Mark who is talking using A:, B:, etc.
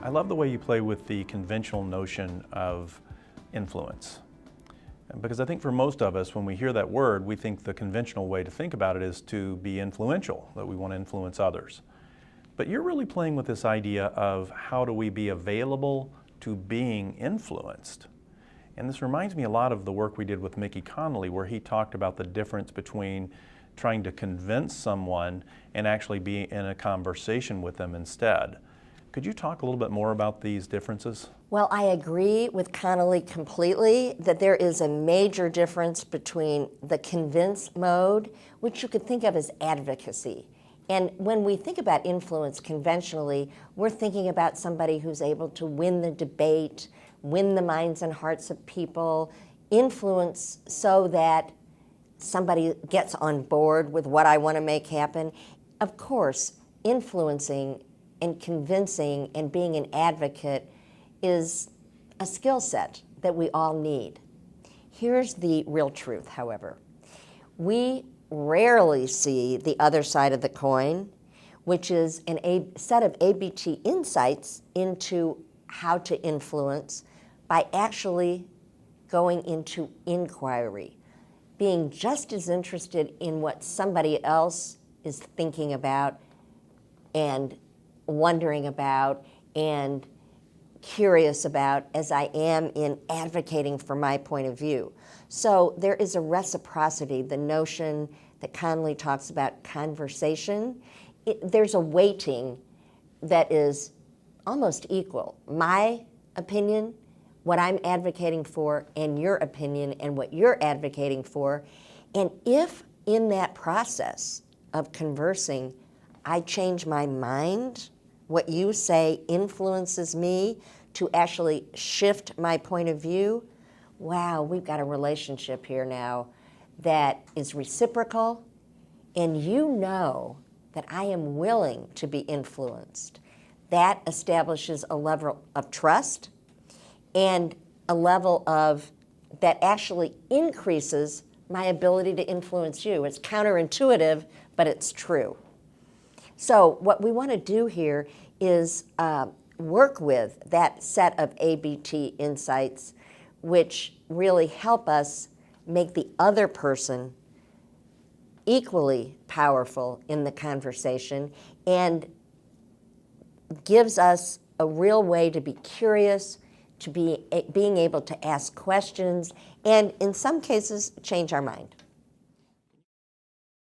A: I love the way you play with the conventional notion of influence. Because I think for most of us, when we hear that word, we think the conventional way to think about it is to be influential, that we want to influence others. But you're really playing with this idea of how do we be available to being influenced. And this reminds me a lot of the work we did with Mickey Connolly, where he talked about the difference between trying to convince someone and actually be in a conversation with them instead. Could you talk a little bit more about these differences?
B: Well, I agree with Connolly completely that there is a major difference between the convince mode, which you could think of as advocacy. And when we think about influence conventionally, we're thinking about somebody who's able to win the debate, win the minds and hearts of people, influence so that somebody gets on board with what I want to make happen. Of course, influencing and convincing and being an advocate is a skill set that we all need. Here's the real truth, however. We rarely see the other side of the coin, which is a set of ABT insights into how to influence by actually going into inquiry, being just as interested in what somebody else is thinking about and wondering about and curious about as I am in advocating for my point of view. So there is a reciprocity, the notion that Connolly talks about conversation. There's a weighting that is almost equal. My opinion, what I'm advocating for, and your opinion and what you're advocating for. And if in that process of conversing, I change my mind, what you say influences me to actually shift my point of view, wow, we've got a relationship here now that is reciprocal, and you know that I am willing to be influenced. That establishes a level of trust and a level of that actually increases my ability to influence you. It's counterintuitive, but it's true. So what we want to do here is work with that set of ABT insights, which really help us make the other person equally powerful in the conversation and gives us a real way to be curious, to being able to ask questions, and in some cases, change our mind.